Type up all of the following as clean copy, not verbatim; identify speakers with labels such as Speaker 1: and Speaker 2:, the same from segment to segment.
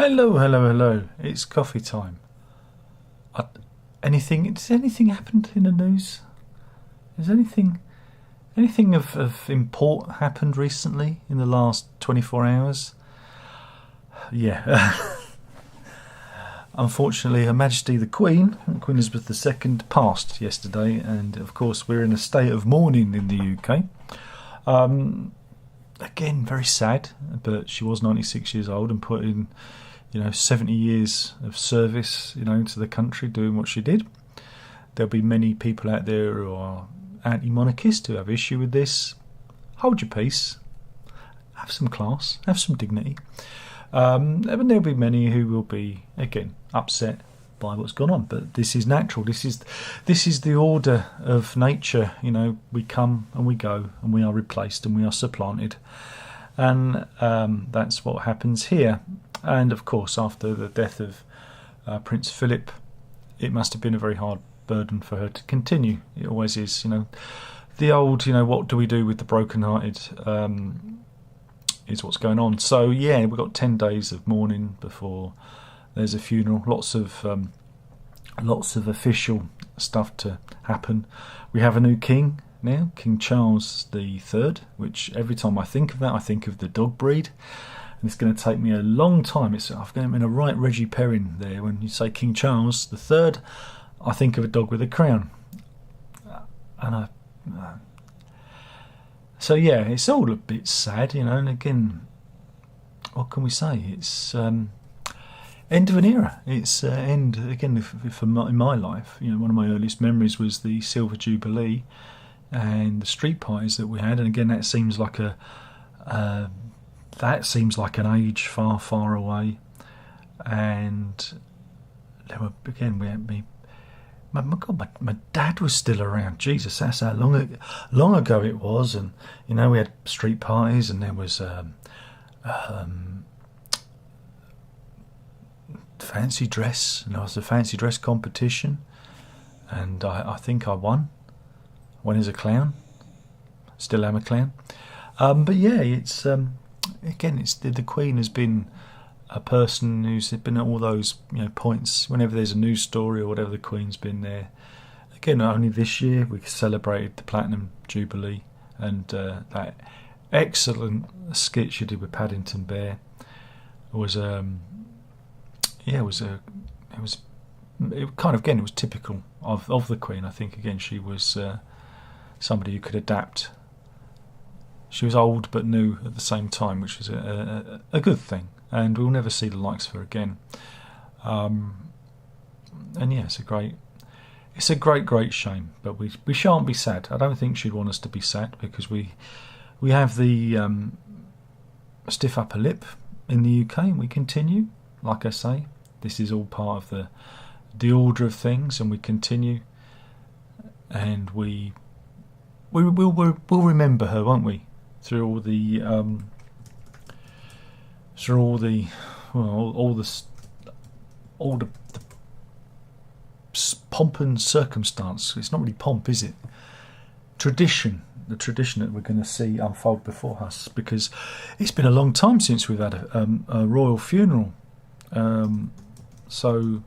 Speaker 1: Hello, hello, hello. It's coffee time. Has anything happened in the news? Has anything of import happened recently in the last 24 hours? Yeah. Unfortunately, Her Majesty the Queen Elizabeth II, passed yesterday, and of course we're in a state of mourning in the UK. Again, very sad, but she was 96 years old and put in 70 years of service, to the country, doing what she did. There'll be many people out there who are anti-monarchist, who have issue with this. Hold your peace. Have some class. Have some dignity. And there'll be many who will be, again, upset by what's gone on. But this is natural. This is the order of nature. We come and we go, and we are replaced and we are supplanted. And that's what happens here. And of course, after the death of Prince Philip, it must have been a very hard burden for her to continue. It always is, the old, what do we do with the broken-hearted, is what's going on. So yeah, we've got 10 days of mourning before there's a funeral. Lots of official stuff to happen. We have a new king now, King Charles III, which every time I think of that, I think of the dog breed. And it's going to take me a long time. I'm in a right Reggie Perrin there. When you say King Charles III, I think of a dog with a crown. So yeah, it's all a bit sad, and again, what can we say? It's end of an era. It's end, again, in my life. One of my earliest memories was the Silver Jubilee and the street parties that we had. And again, that seems like an age far, far away. And there were, again, we had me. My God, my dad was still around. Jesus, that's how long ago it was. And we had street parties, and there was fancy dress. And there was a fancy dress competition, and I think I won. Went as a clown. Still am a clown. But yeah, it's again, it's the Queen has been a person who's been at all those points. Whenever there's a news story or whatever, the Queen's been there. Again, only this year we celebrated the Platinum Jubilee, and that excellent skit she did with Paddington Bear was it was kind of, again, it was typical of the Queen. I think again she was somebody who could adapt. She was old but new at the same time, which was a good thing. And we'll never see the likes of her again. And yeah, it's a great shame. But we shan't be sad. I don't think she'd want us to be sad, because we have the stiff upper lip in the UK, and we continue. Like I say, this is all part of the order of things, and we continue. And we'll remember her, won't we? Through all the pomp and circumstance. It's not really pomp, is it? Tradition, the tradition that we're going to see unfold before us, because it's been a long time since we've had a royal funeral. So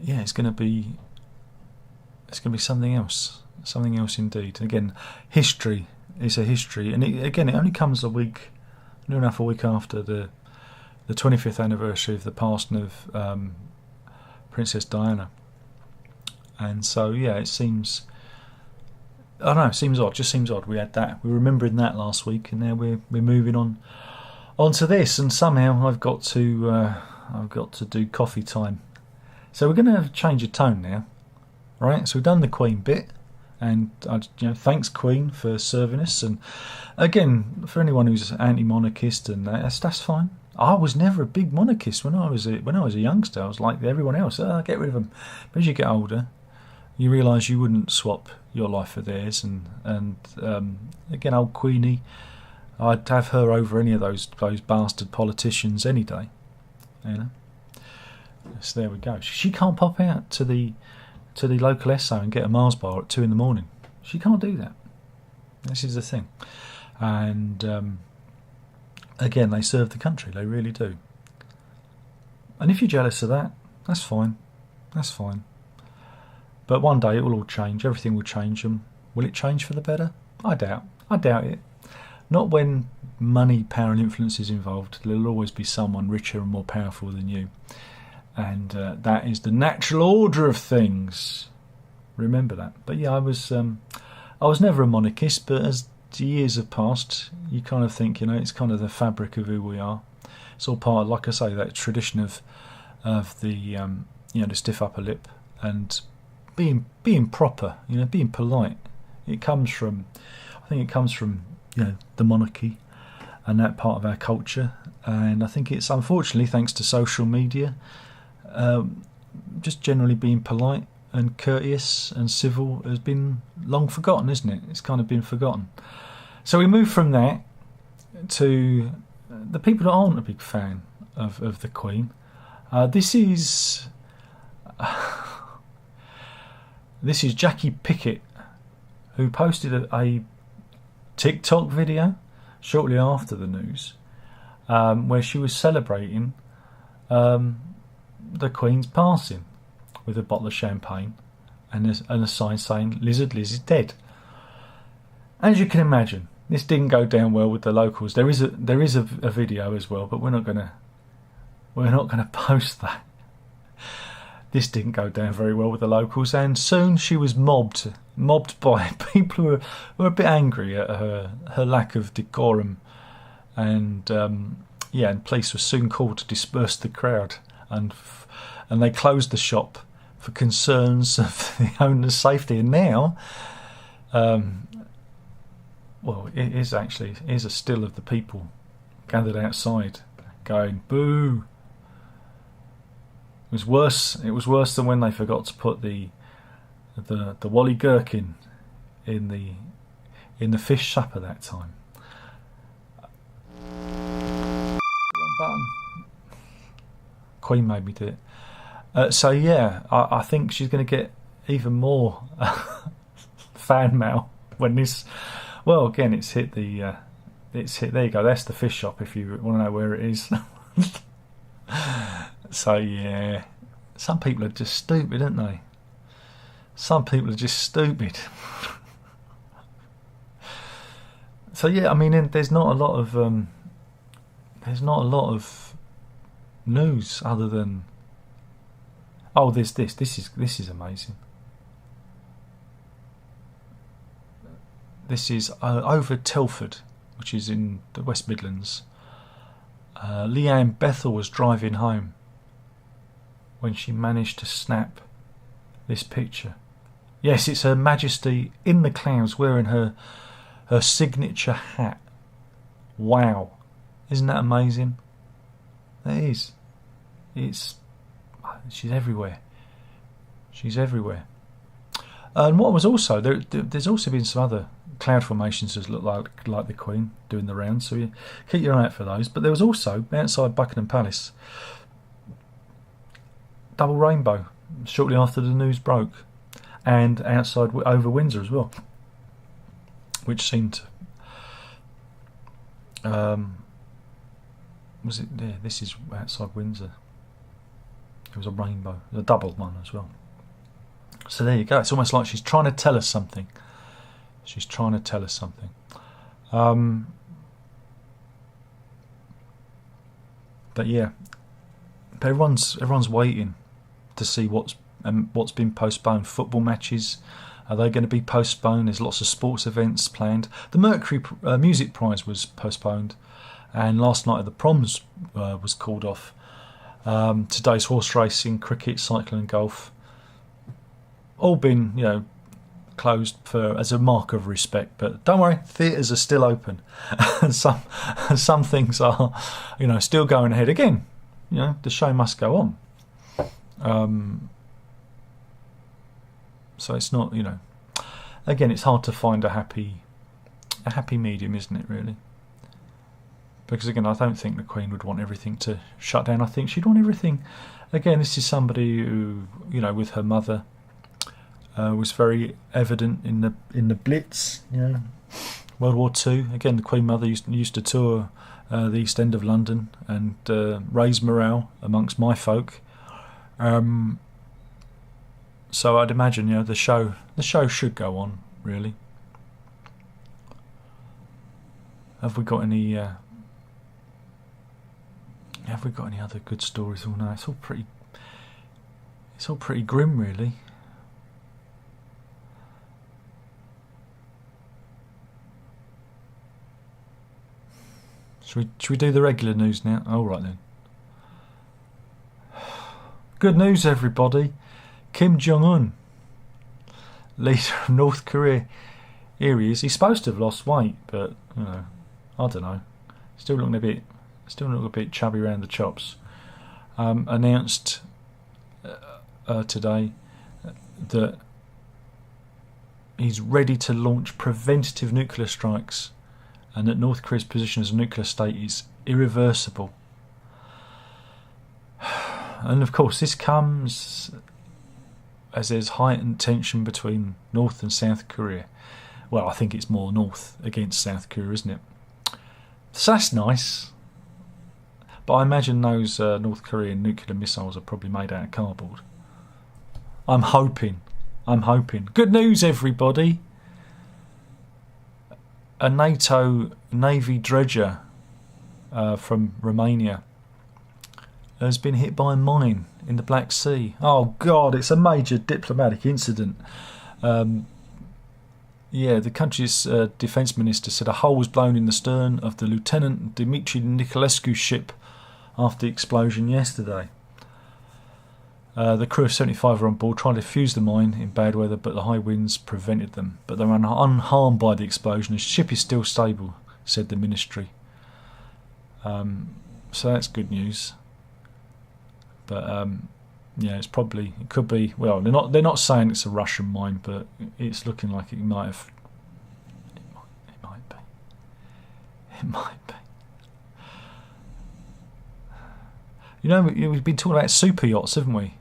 Speaker 1: yeah, it's going to be something else indeed. And again, history is a history, and it only comes a week after the 25th anniversary of the passing of Princess Diana. And so yeah, it seems odd. Just seems odd. We had that. We were remembering that last week, and now we're moving on to this. And somehow I've got to do coffee time. So we're going to change of tone now, right? So we've done the Queen bit. And thanks Queen for serving us. And again, for anyone who's anti-monarchist, and that's fine. I was never a big monarchist when I was a youngster. I was like everyone else. Get rid of them. But as you get older, you realise you wouldn't swap your life for theirs. And again, old Queenie, I'd have her over any of those bastard politicians any day. So there we go. She can't pop out to the local Esso and get a Mars bar at 2 a.m. She can't do that. This is the thing. And again, they serve the country. They really do. And if you're jealous of that, that's fine. That's fine. But one day it will all change. Everything will change. And will it change for the better? I doubt it. Not when money, power and influence is involved. There'll always be someone richer and more powerful than you. And that is the natural order of things. Remember that. But yeah, I was never a monarchist, but as the years have passed, you kind of think, it's kind of the fabric of who we are. It's all part of, like I say, that tradition of the the stiff upper lip and being proper, being polite. I think it comes from the monarchy and that part of our culture. And I think it's, unfortunately, thanks to social media, just generally being polite and courteous and civil has been long forgotten, isn't it? It's kind of been forgotten. So we move from that to the people that aren't a big fan of the Queen. This is Jackie Pickett, who posted a TikTok video shortly after the news, where she was celebrating the Queen's passing with a bottle of champagne and a sign saying "Lizard Liz is dead." As you can imagine, this didn't go down well with the locals. There is a video as well, but we're not gonna post that. This didn't go down very well with the locals, and soon she was mobbed by people who were a bit angry at her lack of decorum, and and police were soon called to disperse the crowd, and they closed the shop for concerns of the owner's safety. And now, it is a still of the people gathered outside going boo. It was worse than when they forgot to put the Wally Gherkin in the fish supper that time. Wrong button. Queen made me do it. So yeah, I think she's going to get even more fan mail when this. Well, again, it's hit. There you go. That's the fish shop. If you want to know where it is. So yeah, some people are just stupid, aren't they? Some people are just stupid. So yeah, I mean, there's not a lot of news other than there's this. This is amazing. This is over Telford, which is in the West Midlands. Leanne Bethel was driving home when she managed to snap this picture. Yes, it's Her Majesty in the clouds wearing her signature hat. Wow. Isn't that amazing? It is. She's everywhere. She's everywhere. And what was also, there's also been some other cloud formations that look like the Queen doing the rounds, so you keep your eye out for those. But there was also, outside Buckingham Palace, double rainbow shortly after the news broke, and outside over Windsor as well, which seemed to was it there? This is outside Windsor. It was a rainbow, a double one as well. So there you go. It's almost like she's trying to tell us something. She's trying to tell us something. But yeah, everyone's waiting to see what's been postponed. Football matches, are they going to be postponed? There's lots of sports events planned. The Mercury Music Prize was postponed, and last night at the proms was called off. Today's horse racing, cricket, cycling and golf, all been closed as a mark of respect. But don't worry, theatres are still open, and some things are still going ahead. Again, the show must go on. So it's not, again, it's hard to find a happy medium, isn't it, really? Because again, I don't think the Queen would want everything to shut down. I think she'd want everything. Again, this is somebody who, with her mother, was very evident in the Blitz. World War Two. Again, the Queen Mother used to tour the East End of London and raise morale amongst my folk. So I'd imagine, the show should go on, really. Have we got any other good stories? Oh no, it's all pretty grim, really. Should we do the regular news now? All right then. Good news, everybody. Kim Jong-un, leader of North Korea. Here he is. He's supposed to have lost weight, but I don't know. Still looking a bit chubby around the chops. Announced today that he's ready to launch preventative nuclear strikes, and that North Korea's position as a nuclear state is irreversible. And of course, this comes as there's heightened tension between North and South Korea. Well, I think it's more North against South Korea, isn't it? So that's nice. But I imagine those North Korean nuclear missiles are probably made out of cardboard. I'm hoping. Good news, everybody. A NATO Navy dredger from Romania has been hit by a mine in the Black Sea. Oh God, it's a major diplomatic incident. The country's defence minister said a hole was blown in the stern of the Lieutenant Dimitri Niculescu ship after the explosion yesterday. The crew of 75 were on board trying to defuse the mine in bad weather, but the high winds prevented them. But they were unharmed by the explosion. The ship is still stable, said the ministry. So that's good news. But it could be. Well, they're not saying it's a Russian mine, but it's looking like it might have. It might be. We've been talking about super yachts, haven't we?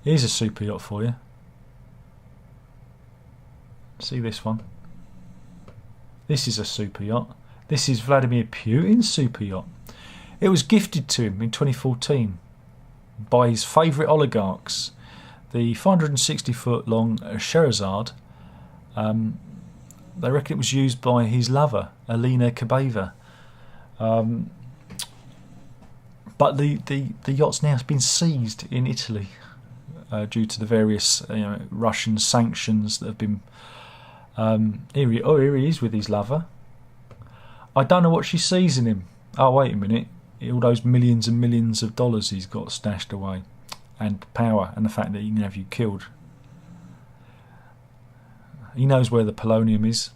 Speaker 1: Here's a super yacht for you. See this one? This is a super yacht. This is Vladimir Putin's super yacht. It was gifted to him in 2014 by his favourite oligarchs. The 560-foot long Sherazade, they reckon it was used by his lover, Alina Kabeva. But the yacht's now been seized in Italy due to the various Russian sanctions that have been. Here he is with his lover. I don't know what she sees in him. Oh, wait a minute. All those millions and millions of dollars he's got stashed away, and power, and the fact that he can have you killed. He knows where the polonium is.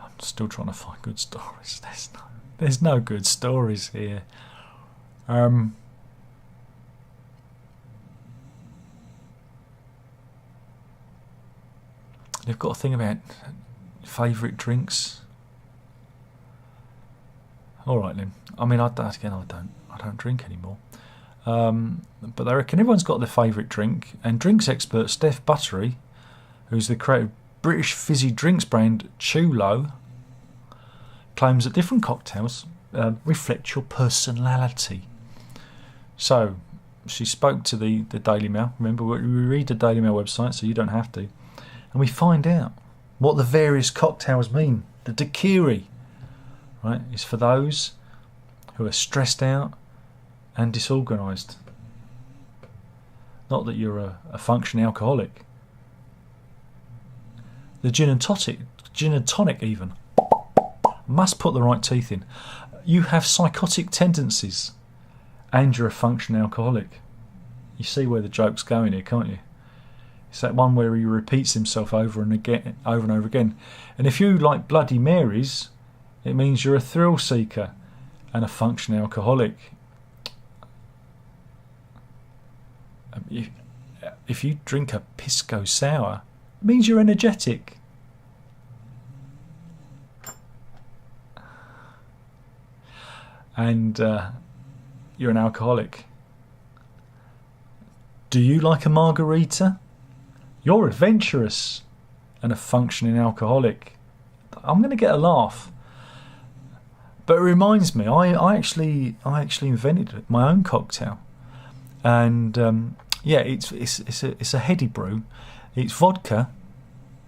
Speaker 1: I'm still trying to find good stories. There's no good stories here. They've got a thing about favourite drinks. All right then. I mean, I don't drink anymore. But they reckon everyone's got their favourite drink, and drinks expert Steph Buttery, who's the creator of British fizzy drinks brand Chulo, claims that different cocktails reflect your personality. So she spoke to the Daily Mail. Remember, we read the Daily Mail website, so you don't have to, and we find out what the various cocktails mean. The daiquiri, right, is for those who are stressed out and disorganised. Not that you're a functioning alcoholic. The gin and tonic even, must put the right teeth in. You have psychotic tendencies and you're a functioning alcoholic. You see where the joke's going here, can't you? It's that one where he repeats himself over and over again. And if you like Bloody Marys, it means you're a thrill seeker and a functioning alcoholic. If you drink a pisco sour, it means you're energetic. And you're an alcoholic. Do you like a margarita? You're adventurous and a functioning alcoholic. I'm going to get a laugh. But it reminds me, I actually invented my own cocktail, and yeah, it's a heady brew. It's vodka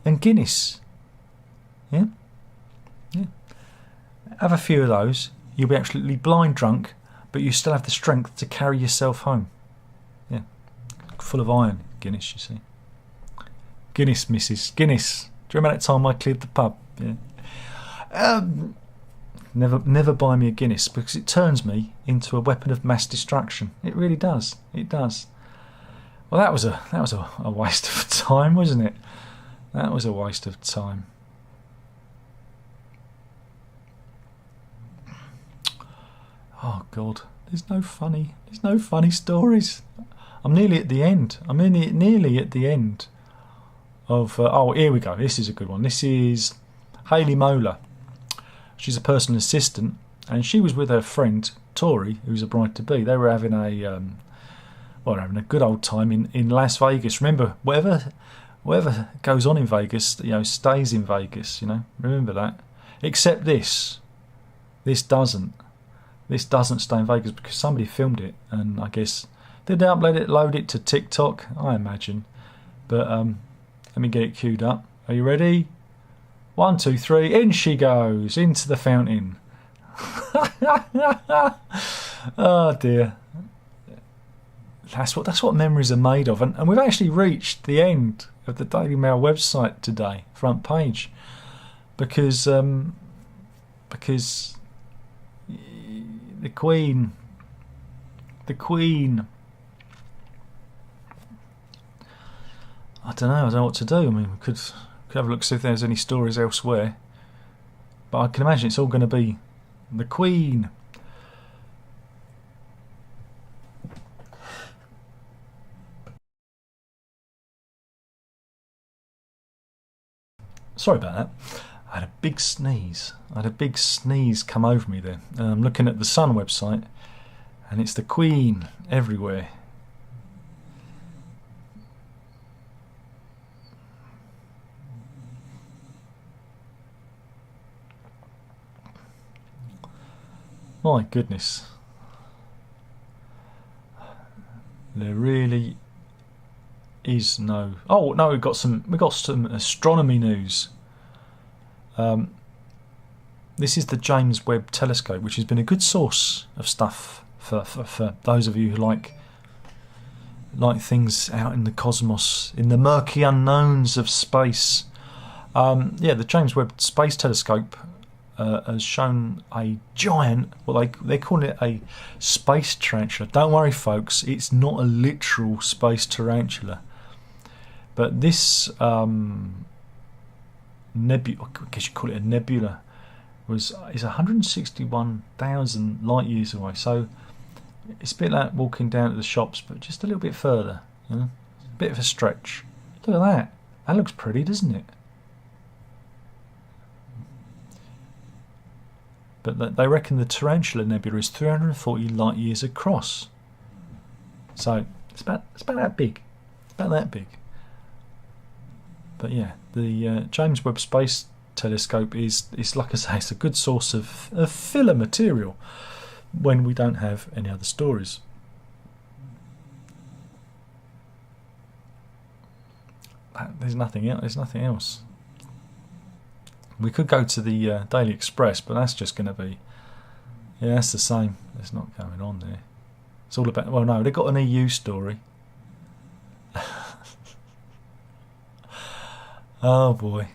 Speaker 1: and Guinness. Yeah, yeah. Have a few of those. You'll be absolutely blind drunk, but you still have the strength to carry yourself home. Yeah, full of iron, Guinness. You see, Guinness, Mrs. Guinness. Do you remember that time I cleared the pub? Yeah. Never buy me a Guinness, because it turns me into a weapon of mass destruction. It really does. It does. Well, that was a waste of time, wasn't it? That was a waste of time. Oh God, there's no funny stories. I'm nearly at the end. I'm nearly at the end of. Oh, here we go. This is a good one. This is Hayley Moeller. She's a personal assistant, and she was with her friend Tori, who's a bride-to-be. They were having having a good old time in Las Vegas. Remember, whatever goes on in Vegas, stays in Vegas. Remember that. Except this doesn't stay in Vegas, because somebody filmed it, and I guess did they load it to TikTok? I imagine. But let me get it queued up. Are you ready? 1, 2, 3, in she goes, into the fountain. Oh dear. That's what memories are made of. And we've actually reached the end of the Daily Mail website today, front page. Because the Queen, I don't know what to do. I mean, we could have a look, see if there's any stories elsewhere, but I can imagine it's all going to be the Queen. Sorry about that. I had a big sneeze. Come over me there. I'm looking at the Sun website, and it's the Queen everywhere. My goodness. There really is no. Oh no, we got some astronomy news. This is the James Webb Telescope, which has been a good source of stuff for those of you who like things out in the cosmos, in the murky unknowns of space. Yeah, the James Webb Space Telescope has shown a giant, well, they call it a space tarantula. Don't worry, folks, it's not a literal space tarantula. But this nebula, I guess you call it a nebula, is 161,000 light years away. So it's a bit like walking down to the shops, but just a little bit further. A bit of a stretch. Look at that. That looks pretty, doesn't it? But they reckon the Tarantula Nebula is 340 light years across. So it's about that big. It's about that big. But yeah, the James Webb Space Telescope is like I say, it's a good source of filler material when we don't have any other stories. There's nothing else. We could go to the Daily Express, but that's just going to be, yeah, that's the same. There's not going on there. It's all about, well, no, they've got an EU story. Oh boy.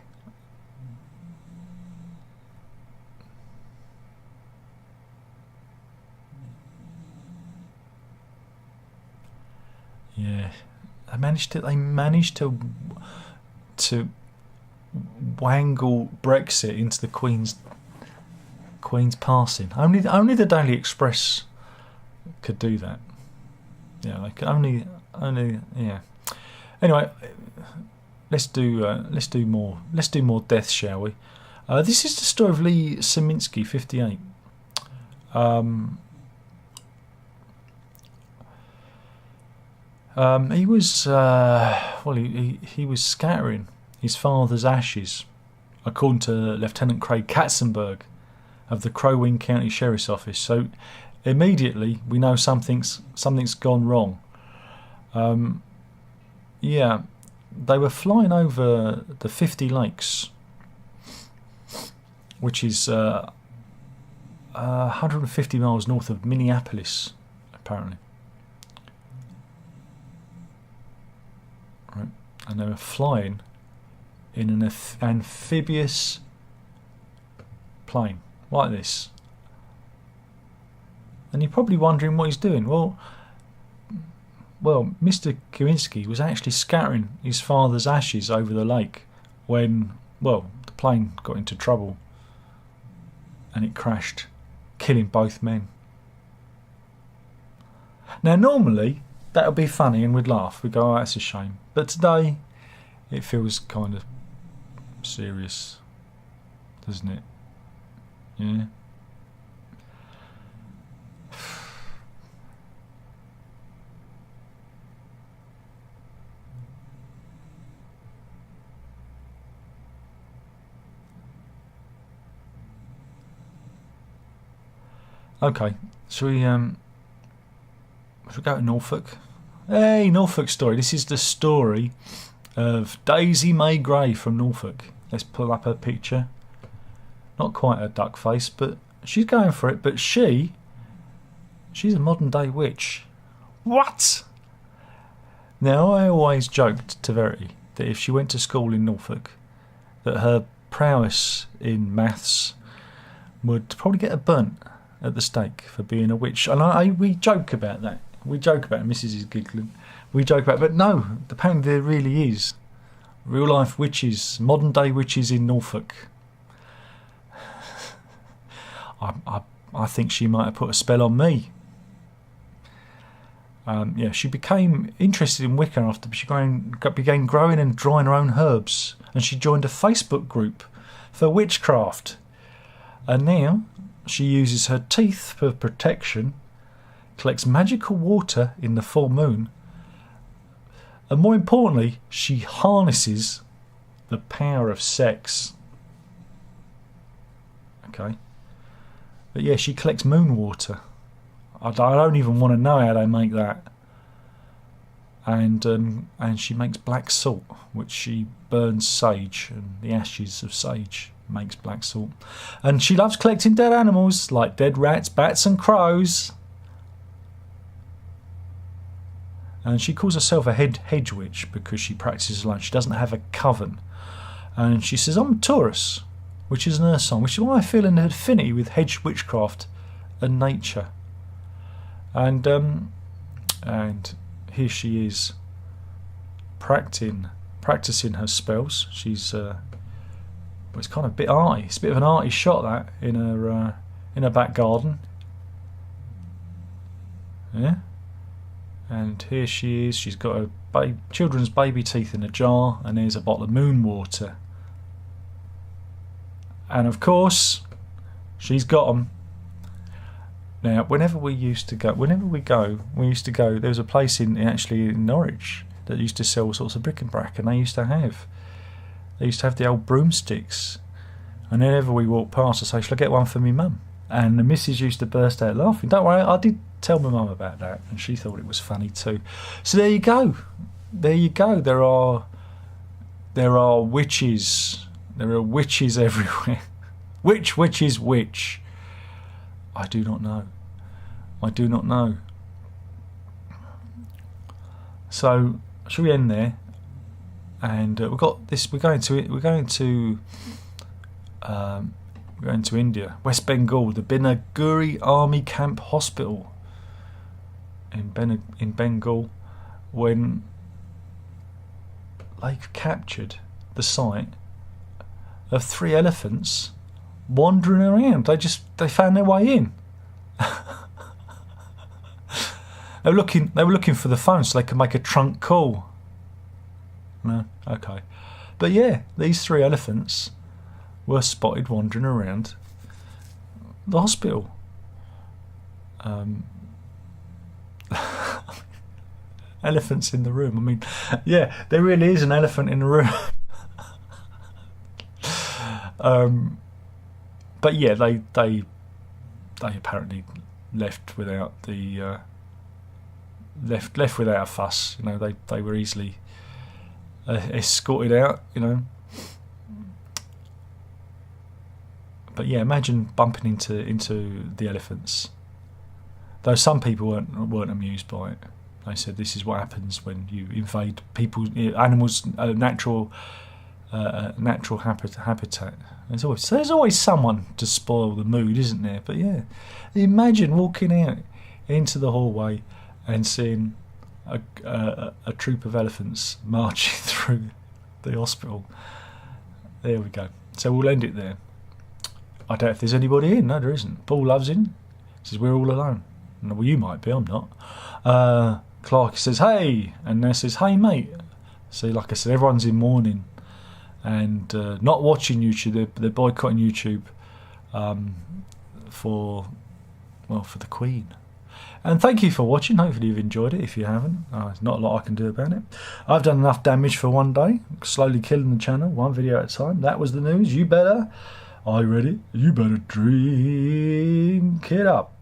Speaker 1: Yeah, they managed to wangle Brexit into the Queen's passing. Only the Daily Express could do that. Yeah, they could only yeah. Anyway, let's do more death, shall we? This is the story of Lee Seminsky, 58. He was he was scattering his father's ashes, according to Lieutenant Craig Katzenberg of the Crow Wing County Sheriff's Office. So immediately we know something's gone wrong. Yeah, they were flying over the 50 Lakes, which is 150 miles north of Minneapolis, apparently. Right. And they were flying in an amphibious plane like this. And you're probably wondering what he's doing. Well, Mr. Kowinski was actually scattering his father's ashes over the lake when, the plane got into trouble and it crashed, killing both men. Now, normally that would be funny and we'd laugh. We'd go, oh, that's a shame. But today it feels kind of serious, doesn't it? Yeah. Okay, shall we go to Norfolk? Hey, Norfolk story. This is the story of Daisy May Gray from Norfolk. Let's pull up her picture. Not quite a duck face, but she's going for it. But she's a modern day witch. What? Now, I always joked to Verity that if she went to school in Norfolk, that her prowess in maths would probably get her burnt at the stake for being a witch. And we joke about that. We joke about it. Mrs. is giggling. We joke about it. But no, apparently there really is real life witches, modern day witches in Norfolk. I think she might have put a spell on me. She became interested in Wicca after she began growing and drying her own herbs, and she joined a Facebook group for witchcraft. And now she uses her teeth for protection, collects magical water in the full moon, and more importantly, she harnesses the power of sex. Okay. But yeah, she collects moon water. I don't even want to know how they make that. And she makes black salt, which she burns sage, and the ashes of sage makes black salt. And she loves collecting dead animals like dead rats, bats and crows. And she calls herself a hedge witch because she practices alone. She doesn't have a coven. And she says, I'm Taurus, which is an earth sign, which is why I feel an affinity with hedge witchcraft and nature. And here she is practicing her spells. She's it's kind of a bit arty. It's a bit of an arty shot, that, in her back garden. Yeah. And here she is. She's got her children's baby teeth in a jar, and there's a bottle of moon water. And of course, she's got them. Now, whenever we go, there was a place in Norwich that used to sell all sorts of bric-a-brac, and they used to have the old broomsticks. And whenever we walked past, I say, shall I get one for me mum? And the missus used to burst out laughing. Don't worry, I did tell my mum about that, and she thought it was funny too. So there you go. There are witches. There are witches everywhere. Which witch is which? I do not know. So shall we end there? And we've got this. We're going to India, West Bengal, the Binaguri Army Camp Hospital in Bengal, when they've captured the site of 3 elephants wandering around. They found their way in. They were looking for the phone so they could make a trunk call. No, okay, but yeah, these 3 elephants were spotted wandering around the hospital. elephants in the room. I mean, yeah, there really is an elephant in the room. But yeah, they apparently left without the left without a fuss. You know, they were easily escorted out. You know. But yeah, imagine bumping into the elephants. Though some people weren't amused by it. They said this is what happens when you invade animals' natural habitat. There's always someone to spoil the mood, isn't there? But yeah, imagine walking out into the hallway and seeing a troop of elephants marching through the hospital. There we go. So we'll end it there. I don't know if there's anybody in. No, there isn't. Paul Love's in. Says we're all alone. Well, you might be. I'm not. Clark says hey, and there says hey mate. So like I said, everyone's in mourning and not watching YouTube. They're boycotting YouTube for the Queen. And thank you for watching. Hopefully you've enjoyed it. If you haven't, there's not a lot I can do about it. I've done enough damage for one day. Slowly killing the channel, one video at a time. That was the news. You better. Are you ready? You better drink it up.